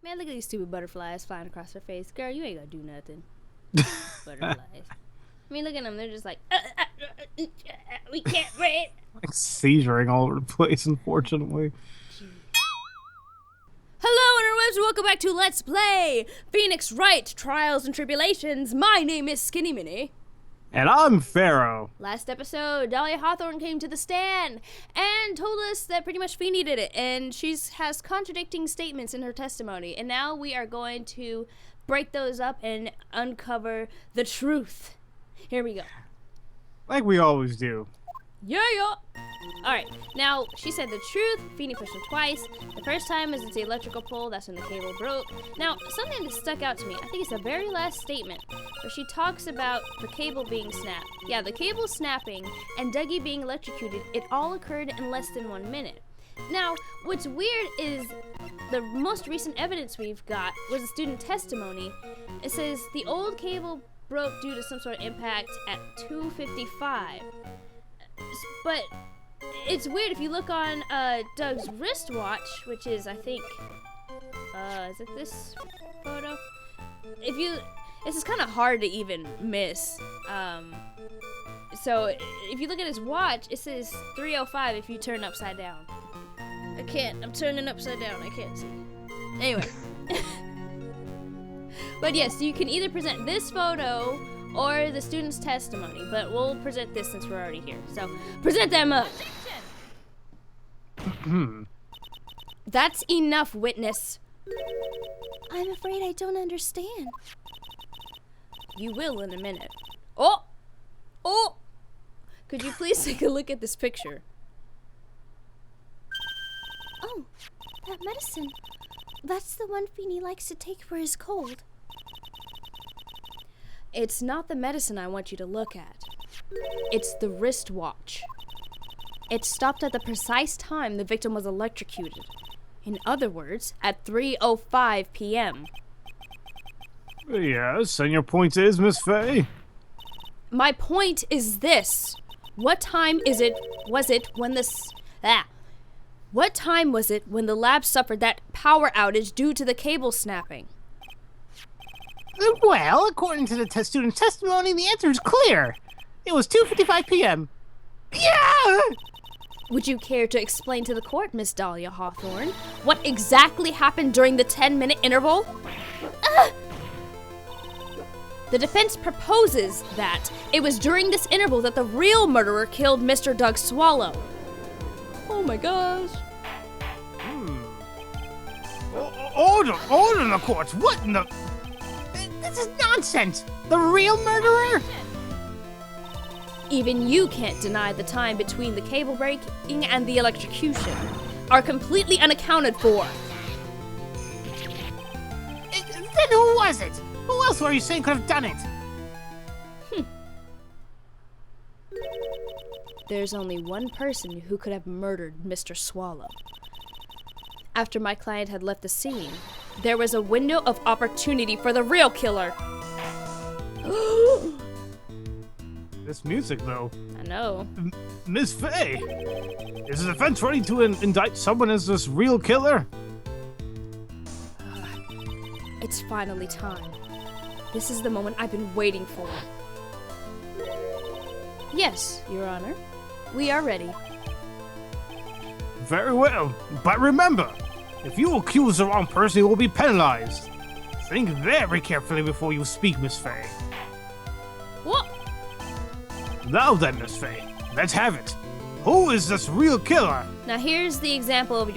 Man, look at these stupid butterflies flying across her face. Girl, you ain't gonna do nothing. Butterflies. I mean, look at them. They're just like, we can't breathe. Like seizuring all over the place, unfortunately. Hello, interwebs. Welcome back to Let's Play Phoenix Wright, Trials and Tribulations. My name is SkiniMini. And I'm Pharaoh. Last episode, Dahlia Hawthorne came to the stand and told us that pretty much Feeny did it, and she has contradicting statements in her testimony. And now we are going to break those up and uncover the truth. Here we go. Like we always do. Yeah. Alright, now she said the truth. Feeny pushed him twice. The first time is it's the electrical pole, that's when the cable broke. Now, something that stuck out to me, I think it's the very last statement, where she talks about the cable being snapped. Yeah, the cable snapping and Dougie being electrocuted, it all occurred in less than 1 minute. Now, what's weird is the most recent evidence we've got was a student testimony. It says the old cable broke due to some sort of impact at 2:55. But it's weird if you look on Doug's wristwatch, which is, I think, is it this photo? This is kind of hard to even miss. So if you look at his watch, it says 3:05 if you turn upside down. I can't. I'm turning upside down. I can't see. Anyway. But yes, you can either present this photo or the student's testimony, but we'll present this since we're already here. So, present them up. That's enough, witness. I'm afraid I don't understand. You will in a minute. Oh! Could you please take a look at this picture? Oh, that medicine. That's the one Feeny likes to take for his cold. It's not the medicine I want you to look at. It's the wristwatch. It stopped at the precise time the victim was electrocuted. In other words, at 3:05 p.m. Yes, and your point is, Miss Faye? My point is this. What time was it when the lab suffered that power outage due to the cable snapping? Well, according to the student's testimony, the answer is clear. It was 2:55 p.m. Yeah! Would you care to explain to the court, Miss Dahlia Hawthorne, what exactly happened during the 10-minute interval? The defense proposes that it was during this interval that the real murderer killed Mr. Doug Swallow. Oh my gosh. Order in the courts. What in the... This is nonsense! The real murderer? Even you can't deny the time between the cable breaking and the electrocution are completely unaccounted for. Then who was it? Who else were you saying could have done it? There's only one person who could have murdered Mr. Swallow. After my client had left the scene, there was a window of opportunity for the real killer. This music, though. I know. Miss Faye, is the defense ready to indict someone as this real killer? It's finally time. This is the moment I've been waiting for. Yes, Your Honor. We are ready. Very well, but remember, if you accuse the wrong person, you will be penalized. Think very carefully before you speak, Miss Faye. What? Now then, Miss Faye, let's have it. Who is this real killer? Now here's the example of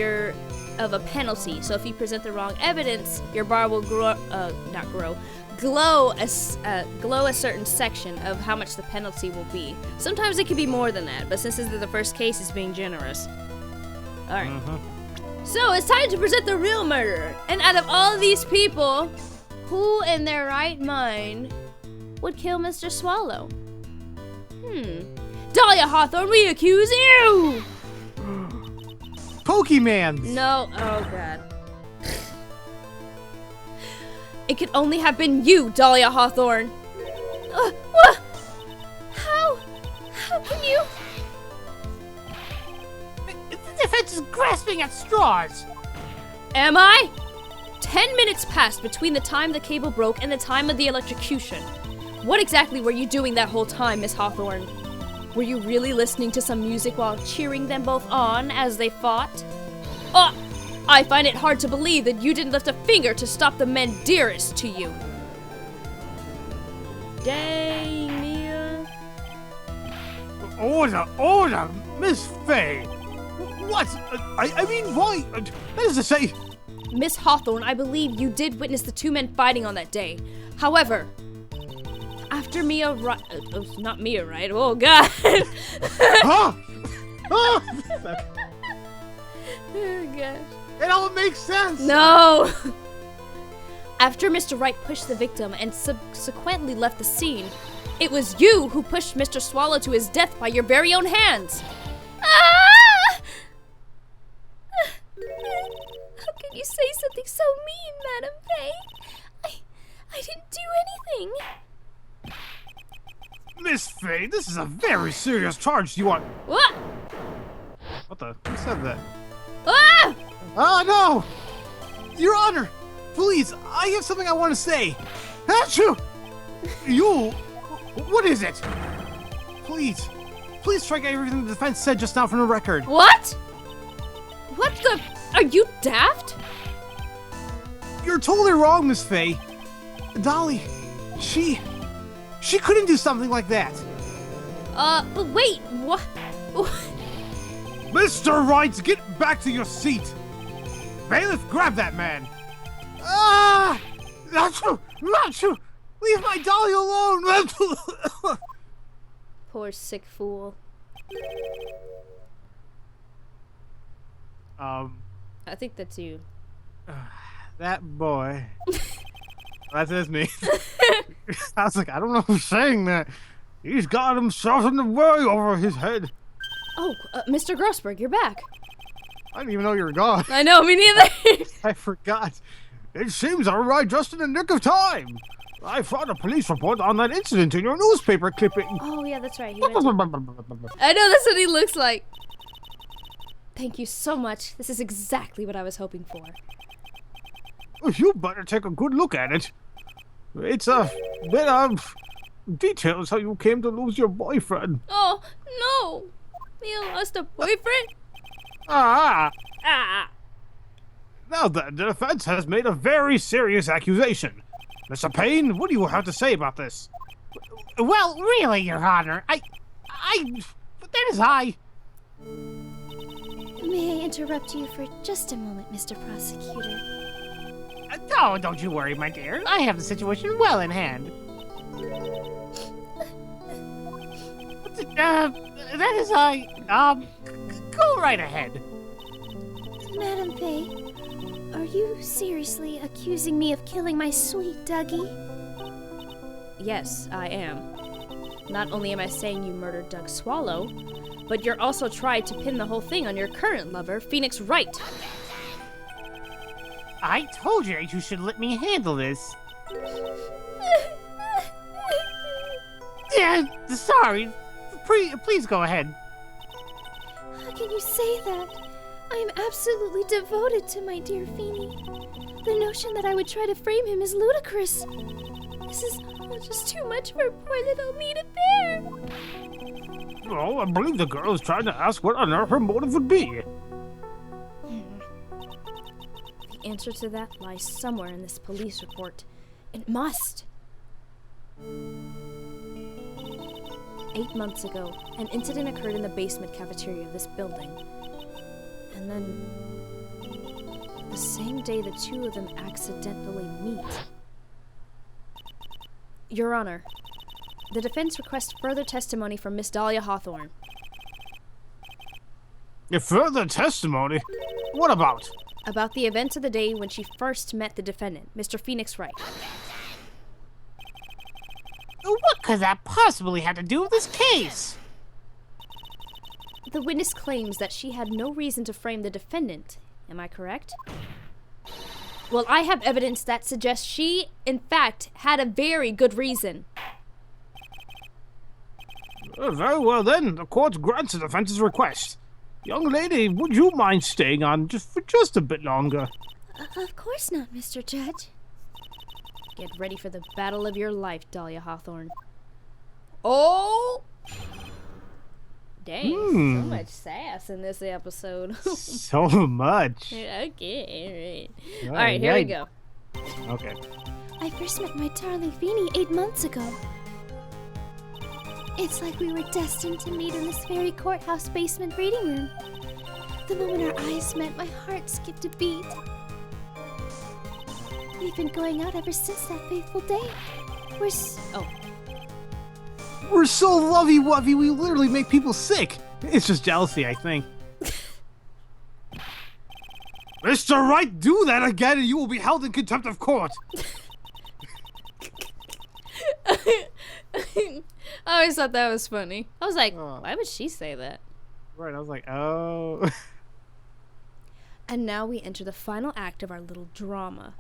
a penalty. So if you present the wrong evidence, your bar will glow a certain section of how much the penalty will be. Sometimes it could be more than that, but since this is the first case, it's being generous. All right. So it's time to present the real murderer. And out of all these people, who in their right mind would kill Mr. Swallow? Dahlia Hawthorne, we accuse you! Pokemon! No, oh god. It could only have been you, Dahlia Hawthorne. What? How can you? The defense is grasping at straws. Am I? 10 minutes minutes passed between the time the cable broke and the time of the electrocution. What exactly were you doing that whole time, Miss Hawthorne? Were you really listening to some music while cheering them both on as they fought? Oh, I find it hard to believe that you didn't lift a finger to stop the men dearest to you. Dang, Mia. Order, Miss Faye. What? I mean, why? That is to say... Miss Hawthorne, I believe you did witness the two men fighting on that day. However, after Mia Wright... not Mia Wright, oh God. Huh? Oh, Oh gosh. it all makes sense. No! After Mr. Wright pushed the victim and subsequently left the scene, it was you who pushed Mr. Swallow to his death by your very own hands. Ah! How can you say something so mean, Madam Faye? I didn't do anything. Miss Faye, this is a very serious charge. You want... What? What the? Who said that? Ah! Oh, no! Your Honor, please, I have something I want to say. Achoo! You... What is it? Please strike everything the defense said just now from the record. What? What the... Are you daft? You're totally wrong, Miss Faye. Dolly, she couldn't do something like that. But wait, what? Mr. Wright, get back to your seat. Bailiff, grab that man. Ah! Achoo! Achoo! Leave my Dolly alone! Poor sick fool. I think that's you. That boy. That is me. I was like, I don't know who's saying that. He's got himself in the way over his head. Oh, Mr. Grossberg, you're back. I didn't even know you were gone. I know, me neither. I forgot. It seems I arrived just in the nick of time. I found a police report on that incident in your newspaper clipping. Oh, yeah, that's right. I know, that's what he looks like. Thank you so much. This is exactly what I was hoping for. You better take a good look at it. It's a bit of details how you came to lose your boyfriend. Oh, no. Mia lost a boyfriend? Ah! Ah. Now then, the defense has made a very serious accusation. Mr. Payne, what do you have to say about this? Well, really, Your Honor, that is I. May I interrupt you for just a moment, Mr. Prosecutor? Oh, don't you worry, my dear. I have the situation well in hand. That is I. Go right ahead. Madam Faye, are you seriously accusing me of killing my sweet Dougie? Yes, I am. Not only am I saying you murdered Doug Swallow, but you're also tried to pin the whole thing on your current lover, Phoenix Wright. I told you you should let me handle this. Yeah, sorry. Please go ahead. How can you say that? I am absolutely devoted to my dear Feeny. The notion that I would try to frame him is ludicrous. This is all just too much for poor little me to bear. Oh, I believe the girl is trying to ask what on earth her motive would be. The answer to that lies somewhere in this police report. It must. 8 months ago, an incident occurred in the basement cafeteria of this building. And then, the same day the two of them accidentally meet. Your Honor, the defense requests further testimony from Miss Dahlia Hawthorne. Further testimony? What about? About the events of the day when she first met the defendant, Mr. Phoenix Wright. What could that possibly have to do with this case? The witness claims that she had no reason to frame the defendant. Am I correct? Well, I have evidence that suggests she, in fact, had a very good reason. Very well then, the court grants the defense's request. Young lady, would you mind staying on for just a bit longer? Of course not, Mr. Judge. Get ready for the battle of your life, Dahlia Hawthorne. Oh! Dang, so much sass in this episode. So much. Okay, alright, here we go. Okay. I first met my darling Feeny 8 months ago. It's like we were destined to meet in this very courthouse basement reading room. The moment our eyes met, my heart skipped a beat. We've been going out ever since that fateful day. We're so lovey-wovey, we literally make people sick. It's just jealousy, I think. Mr. Wright, do that again and you will be held in contempt of court. I always thought that was funny. I was like, why would she say that? Right, I was like, oh. And now we enter the final act of our little drama.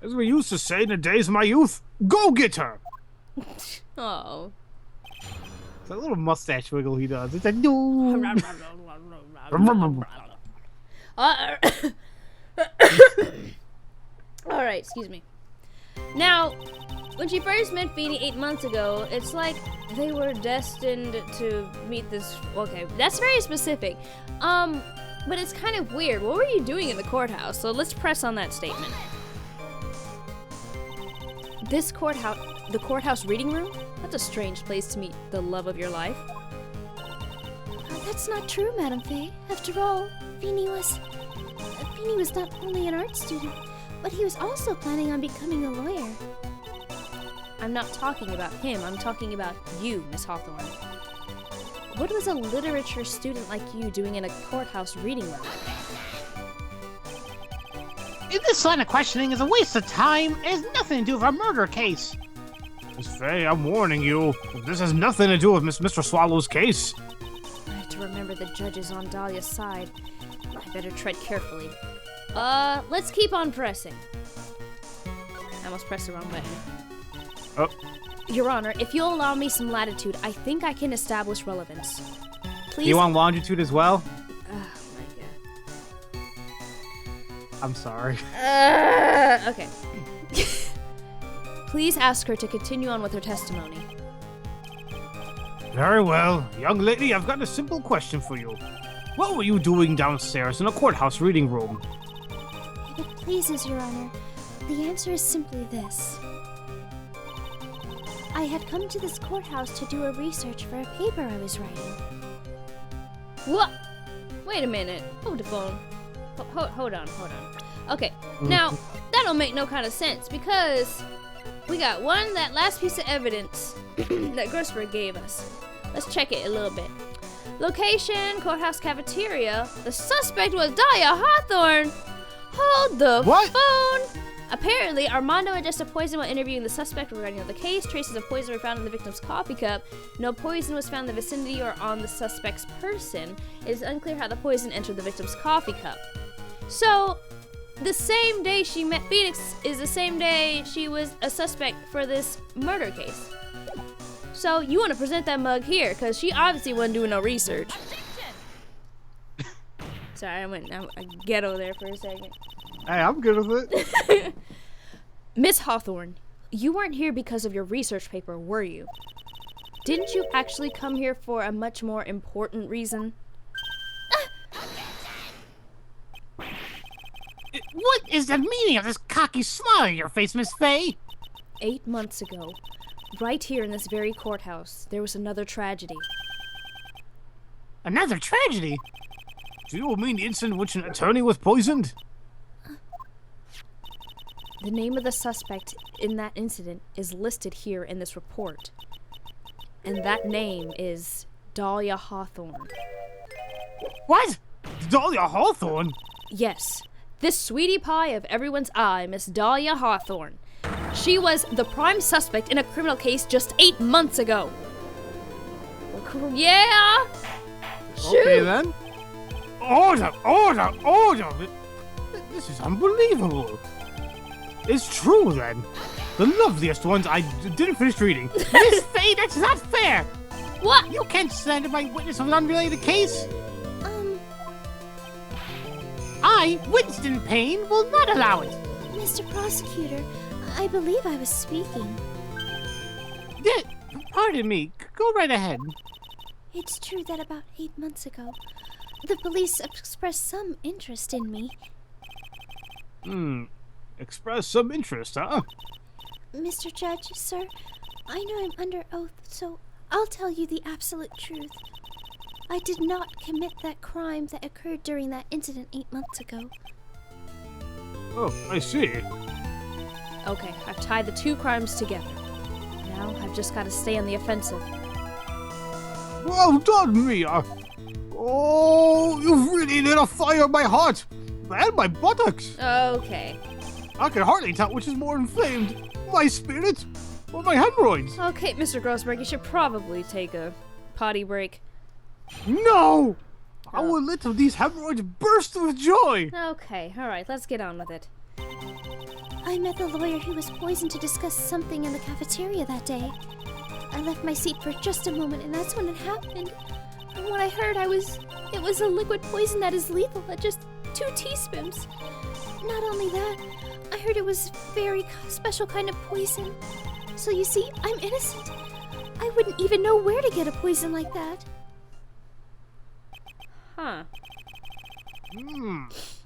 As we used to say in the days of my youth, go get her. Oh. It's that little mustache wiggle he does. It's like, no. Alright, excuse me. Now, when she first met Feeny 8 months ago, it's like they were destined to meet this. Okay, that's very specific. But it's kind of weird. What were you doing in the courthouse? So let's press on that statement. This courthouse, the courthouse reading room? That's a strange place to meet the love of your life. That's not true, Madam Faye. After all, Feeny was not only an art student, but he was also planning on becoming a lawyer. I'm not talking about him. I'm talking about you, Miss Hawthorne. What was a literature student like you doing in a courthouse reading room? This line of questioning is a waste of time. It has nothing to do with our murder case. Miss Faye, I'm warning you. This has nothing to do with Mr. Swallow's case. I have to remember the judge is on Dahlia's side. I better tread carefully. Let's keep on pressing. I almost pressed the wrong button. Oh. Your Honor, if you'll allow me some latitude, I think I can establish relevance. Please. You want longitude as well? Oh my I'm sorry. god. Okay. Please ask her to continue on with her testimony. Very well. Young lady, I've got a simple question for you. What were you doing downstairs in the courthouse reading room? If it pleases, Your Honor, the answer is simply this. I had come to this courthouse to do a research for a paper I was writing. What? Wait a minute. Hold the phone. Hold on. Okay, now, that don't make no kind of sense because we got that last piece of evidence that Grossberg gave us. Let's check it a little bit. Location, courthouse cafeteria. The suspect was Dahlia Hawthorne. Hold the phone. Apparently, Armando ingested poison while interviewing the suspect regarding the case. Traces of poison were found in the victim's coffee cup. No poison was found in the vicinity or on the suspect's person. It is unclear how the poison entered the victim's coffee cup. So, the same day she met Phoenix is the same day she was a suspect for this murder case. So, you want to present that mug here, because she obviously wasn't doing no research. Sorry, I went ghetto there for a second. Hey, I'm good with it. Miss Hawthorne, you weren't here because of your research paper, were you? Didn't you actually come here for a much more important reason? What is the meaning of this cocky smile on your face, Miss Faye? 8 months ago, right here in this very courthouse, there was another tragedy. Another tragedy? Do you mean the incident in which an attorney was poisoned? The name of the suspect in that incident is listed here in this report. And that name is Dahlia Hawthorne. What? Dahlia Hawthorne? Yes, this sweetie pie of everyone's eye, Miss Dahlia Hawthorne. She was the prime suspect in a criminal case just 8 months ago. Yeah! Shoot! Okay then. Order! This is unbelievable. It's true then. The loveliest ones I didn't finish reading. Miss Faye, that's not fair! What? You can't slander my witness of an unrelated case! I, Winston Payne, will not allow it. Mr. Prosecutor, I believe I was speaking. Pardon me. Go right ahead. It's true that about 8 months ago, the police expressed some interest in me. Express some interest, huh? Mr. Judge, sir, I know I'm under oath, so I'll tell you the absolute truth. I did not commit that crime that occurred during that incident 8 months ago. Oh, I see. Okay, I've tied the two crimes together. Now I've just got to stay on the offensive. Well done, Mia. Oh, you've really lit a fire in my heart and my buttocks. Okay. I can hardly tell which is more inflamed, my spirit or my hemorrhoids. Okay, Mr. Grossberg, you should probably take a potty break. No! I will let these hemorrhoids burst with joy. Okay, alright, let's get on with it. I met the lawyer who was poisoned to discuss something in the cafeteria that day. I left my seat for just a moment, and that's when it happened. From what I heard, it was a liquid poison that is lethal at just 2 teaspoons. Not only that, I heard it was very special kind of poison. So you see, I'm innocent. I wouldn't even know where to get a poison like that. Huh.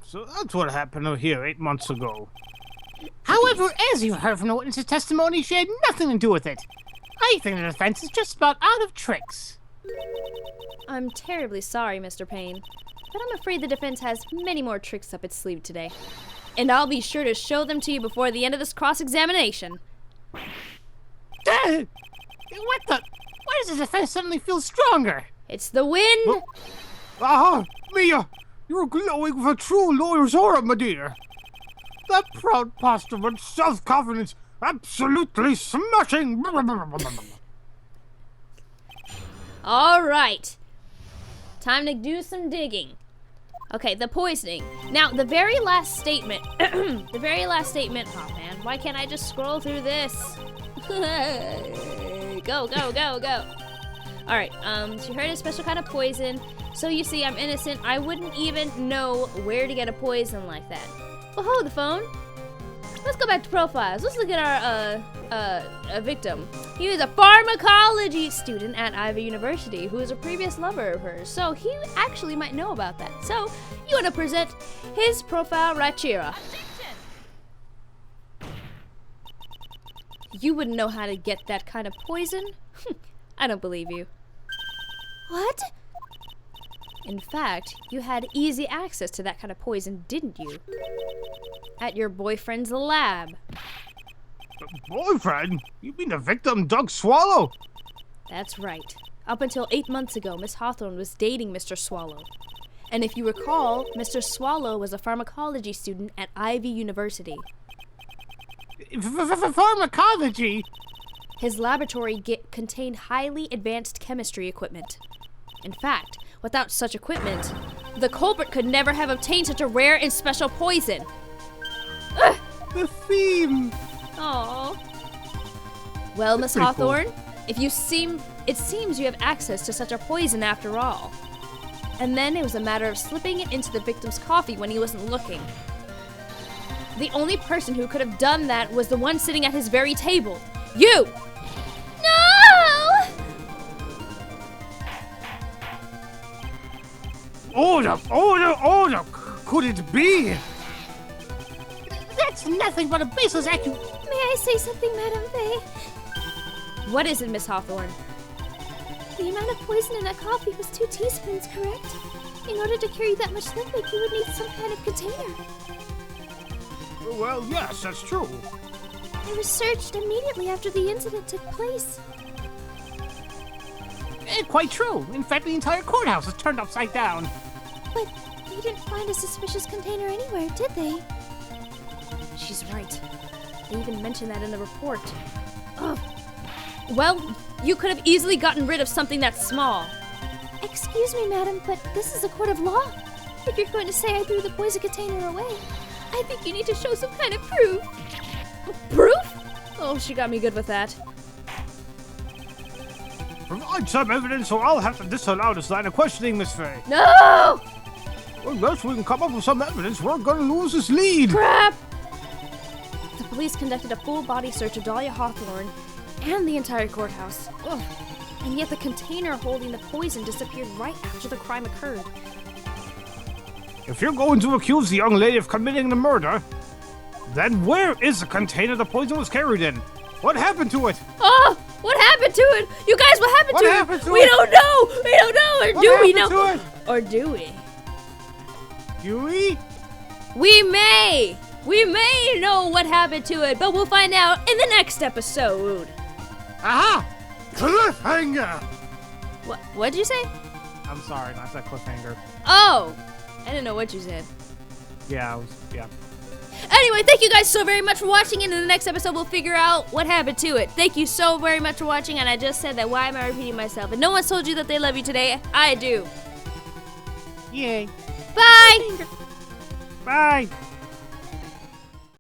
So that's what happened here 8 months ago. However, as you heard from the witness's testimony, she had nothing to do with it. I think the defense is just about out of tricks. I'm terribly sorry, Mr. Payne, but I'm afraid the defense has many more tricks up its sleeve today. And I'll be sure to show them to you before the end of this cross-examination. What the? Why does the defense suddenly feel stronger? It's the wind! Aha! Mia! You're glowing with a true lawyer's aura, my dear. That proud posture and self-confidence, absolutely smashing! Alright. Time to do some digging. Okay, the poisoning. Now, the very last statement. Oh man, why can't I just scroll through this? Go. Alright, she heard a special kind of poison. So you see, I'm innocent. I wouldn't even know where to get a poison like that. But hold the phone. Let's go back to profiles. Let's look at our victim. He was a pharmacology student at Ivy University who was a previous lover of hers. So he actually might know about that. So you want to present his profile right here. You wouldn't know how to get that kind of poison? I don't believe you. What? In fact, you had easy access to that kind of poison, didn't you? At your boyfriend's lab. Boyfriend? You mean the victim, Doug Swallow? That's right. Up until 8 months ago, Miss Hawthorne was dating Mr. Swallow. And if you recall, Mr. Swallow was a pharmacology student at Ivy University. Pharmacology? His laboratory contained highly advanced chemistry equipment. In fact, without such equipment, the culprit could never have obtained such a rare and special poison. Ugh! The theme! Aww. Well, Miss Pretty cool. Hawthorne, it seems you have access to such a poison after all. And then it was a matter of slipping it into the victim's coffee when he wasn't looking. The only person who could have done that was the one sitting at his very table. You! No! Order! Could it be? That's nothing but a baseless accusation. May I say something, Madame Faye? What is it, Miss Hawthorne? The amount of poison in that coffee was 2 teaspoons, correct? In order to carry that much liquid, you would need some kind of container. Well, yes, that's true. It was searched immediately after the incident took place. Quite true. In fact, the entire courthouse is turned upside down. But they didn't find a suspicious container anywhere, did they? She's right. They even mentioned that in the report. Ugh. Well, you could have easily gotten rid of something that small. Excuse me, madam, but this is a court of law. If you're going to say I threw the poison container away, I think you need to show some kind of proof. Proof? Oh, she got me good with that. Provide some evidence or I'll have to disallow this line of questioning, Miss Faye. No! Unless we can come up with some evidence, we're gonna lose this lead. Crap! The police conducted a full-body search of Dahlia Hawthorne and the entire courthouse. Ugh. And yet the container holding the poison disappeared right after the crime occurred. If you're going to accuse the young lady of committing the murder, then where is the container the poison was carried in? What happened to it? Oh! What happened to it? You guys, what happened What to happened it? to We it? don't know! We don't know! Or What do we happened know? to it? Or do we? Huey? We may! We may know what happened to it, but we'll find out in the next episode. Aha! Cliffhanger! What'd you say? I'm sorry, not that cliffhanger. Oh! I didn't know what you said. Yeah, Anyway, thank you guys so very much for watching, and in the next episode we'll figure out what happened to it. Thank you so very much for watching, and I just said that. Why am I repeating myself? And no one's told you that they love you today. I do. Yay. Bye! Bye.